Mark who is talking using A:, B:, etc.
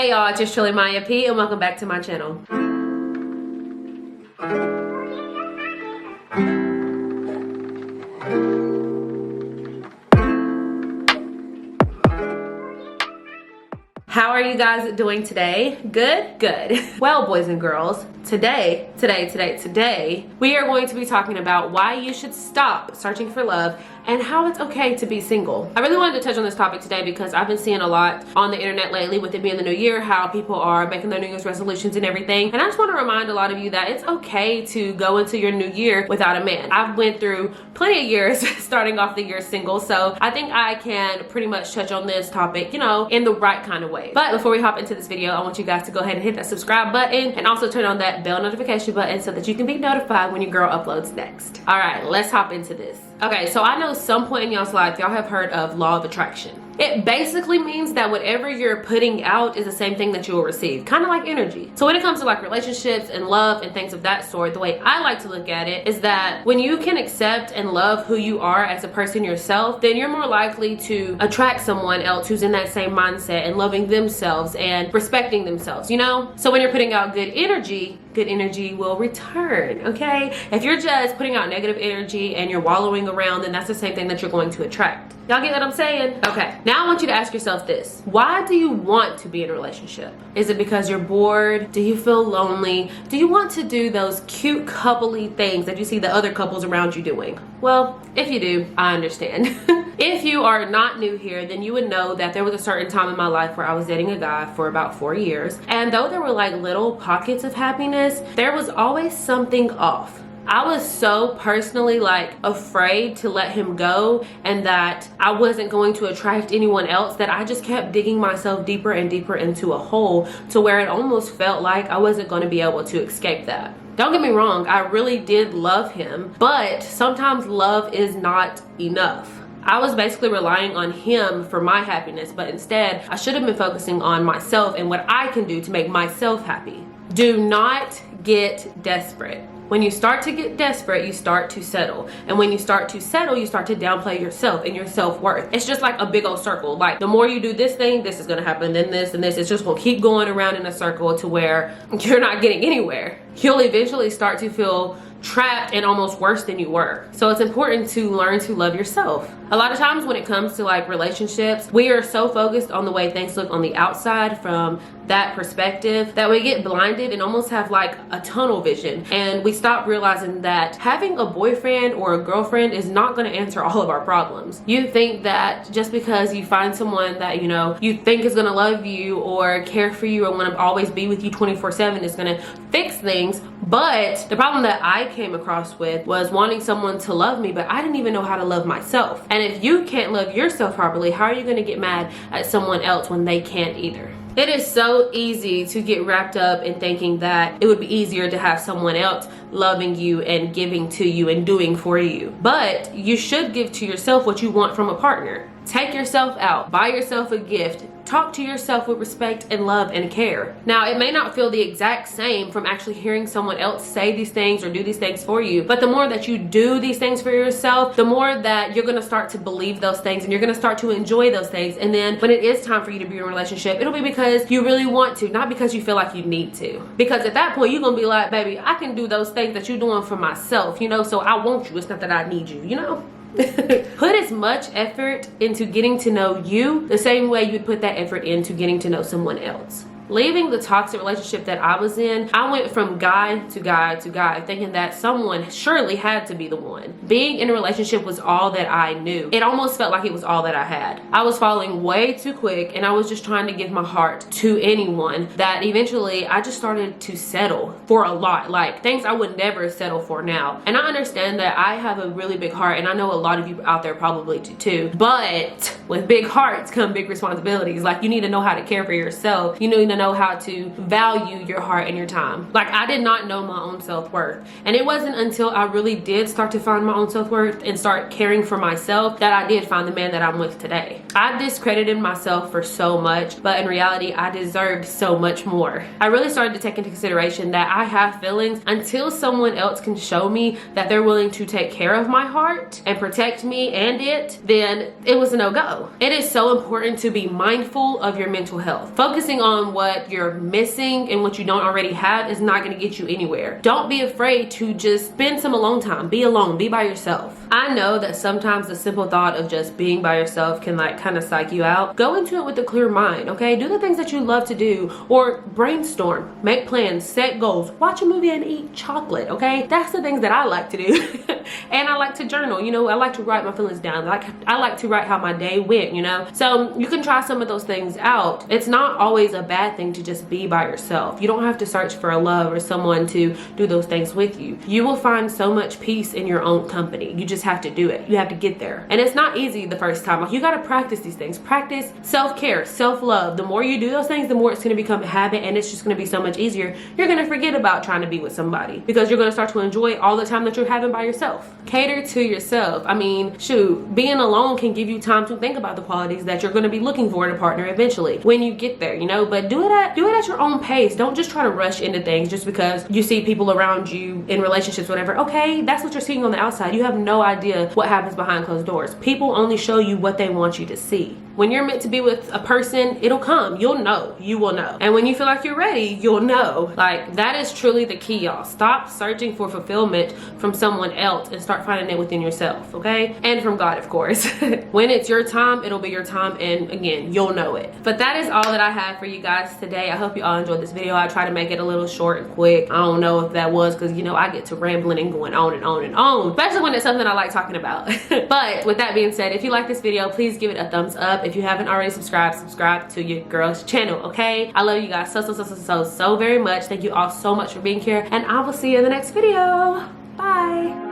A: Hey y'all, it's just 𝗁𝗲𝗄𝗃 and welcome back to my channel. How are you guys doing today? Good? Good. Well, boys and girls, today, we are going to be talking about why you should stop searching for love and how it's okay to be single. I really wanted to touch on this topic today because I've been seeing a lot on the internet lately with it being the new year, how people are making their New Year's resolutions and everything. And I just want to remind a lot of you that it's okay to go into your new year without a man. I've went through plenty of years starting off the year single, so I think I can pretty much touch on this topic, you know, in the right kind of way. But before we hop into this video, I want you guys to go ahead and hit that subscribe button and also turn on that bell notification button so that you can be notified when your girl uploads next. All right, let's hop into this. Okay, so I know some point in y'all's life y'all have heard of law of attraction. It basically means that whatever you're putting out is the same thing that you will receive, kind of like energy. So when it comes to like relationships and love and things of that sort, the way I like to look at it is that when you can accept and love who you are as a person yourself, then you're more likely to attract someone else who's in that same mindset and loving themselves and respecting themselves, you know? So when you're putting out good energy will return, okay? If you're just putting out negative energy and you're wallowing around, then that's the same thing that you're going to attract. Y'all get what I'm saying? Okay, now I want you to ask yourself this. Why do you want to be in a relationship? Is it because you're bored? Do you feel lonely? Do you want to do those cute couple-y things that you see the other couples around you doing? Well, if you do, I understand. If you are not new here, then you would know that there was a certain time in my life where I was dating a guy for about 4 years. And though there were like little pockets of happiness, there was always something off. I was so personally like afraid to let him go and that I wasn't going to attract anyone else that I just kept digging myself deeper and deeper into a hole to where it almost felt like I wasn't going to be able to escape that. Don't get me wrong, I really did love him, but sometimes love is not enough. I was basically relying on him for my happiness, but instead I should have been focusing on myself and what I can do to make myself happy. Do not get desperate. When you start to get desperate, you start to settle. And when you start to settle, you start to downplay yourself and your self-worth. It's just like a big old circle. Like the more you do this thing, this is gonna happen, then this and this. It's just gonna keep going around in a circle to where you're not getting anywhere. You'll eventually start to feel trapped and almost worse than you were. So it's important to learn to love yourself. A lot of times when it comes to like relationships, we are so focused on the way things look on the outside from that perspective that we get blinded and almost have like a tunnel vision, and we stop realizing that having a boyfriend or a girlfriend is not going to answer all of our problems. You think that just because you find someone that you know you think is going to love you or care for you or want to always be with you 24/7 is going to fix things, but the problem that I came across with was wanting someone to love me, but I didn't even know how to love myself. And if you can't love yourself properly, how are you going to get mad at someone else when they can't either? It is so easy to get wrapped up in thinking that it would be easier to have someone else loving you and giving to you and doing for you. But you should give to yourself what you want from a partner. Take yourself out, buy yourself a gift, talk to yourself with respect and love and care. Now, it may not feel the exact same from actually hearing someone else say these things or do these things for you, but the more that you do these things for yourself, the more that you're gonna start to believe those things and you're gonna start to enjoy those things. And then when it is time for you to be in a relationship, it'll be because you really want to, not because you feel like you need to. Because at that point, you're gonna be like, baby, I can do those things that you're doing for myself, you know, so I want you. It's not that I need you, you know? Put as much effort into getting to know you the same way you'd put that effort into getting to know someone else. Leaving the toxic relationship that I was in, I went from guy to guy to guy thinking that someone surely had to be the one. Being in a relationship was all that I knew. It almost felt like it was all that I had. I was falling way too quick and I was just trying to give my heart to anyone that eventually I just started to settle for a lot, like things I would never settle for now. And I understand that I have a really big heart and I know a lot of you out there probably do too, but with big hearts come big responsibilities. Like you need to know how to care for yourself. You need to know how to value your heart and your time. Like I did not know my own self-worth, and it wasn't until I really did start to find my own self-worth and start caring for myself that I did find the man that I'm with today. I discredited myself for so much, but in reality I deserved so much more. I really started to take into consideration that I have feelings until someone else can show me that they're willing to take care of my heart and protect me and it, then it was a no-go. It is so important to be mindful of your mental health, focusing on what what you're missing and what you don't already have is not going to get you anywhere. Don't be afraid to just spend some alone time. Be alone, be by yourself. I know that sometimes the simple thought of just being by yourself can like kind of psych you out. Go into it with a clear mind, okay? Do the things that you love to do, or brainstorm, make plans, set goals, watch a movie and eat chocolate, okay? That's the things that I like to do. And I like to journal, you know, I like to write my feelings down. I like to write how my day went, you know? So you can try some of those things out. It's not always a bad thing to just be by yourself. You don't have to search for a love or someone to do those things with you. You will find so much peace in your own company. You just have to do it. You have to get there. And it's not easy the first time. Like, you gotta practice these things. Practice self-care, self-love. The more you do those things, the more it's gonna become a habit, and it's just gonna be so much easier. You're gonna forget about trying to be with somebody because you're gonna start to enjoy all the time that you're having by yourself. Cater to yourself. I mean, shoot, being alone can give you time to think about the qualities that you're gonna be looking for in a partner eventually when you get there, you know? But do it at your own pace. Don't just try to rush into things just because you see people around you in relationships, whatever. Okay, that's what you're seeing on the outside. You have no idea what happens behind closed doors. People only show you what they want you to see. When you're meant to be with a person, it'll come. You'll know. You will know. And when you feel like you're ready, you'll know. Like, that is truly the key, y'all. Stop searching for fulfillment from someone else and start finding it within yourself, okay? And from God, of course. When it's your time, it'll be your time, and again, you'll know it. But that is all that I have for you guys today. I hope you all enjoyed this video. I try to make it a little short and quick. I don't know if that was because, you know, I get to rambling and going on and on and on, especially when it's something I like talking about. But with that being said, if you like this video, please give it a thumbs up. If you haven't already subscribe to your girl's channel, okay? I love you guys so very much. Thank you all so much for being here, and I will see you in the next video. Bye.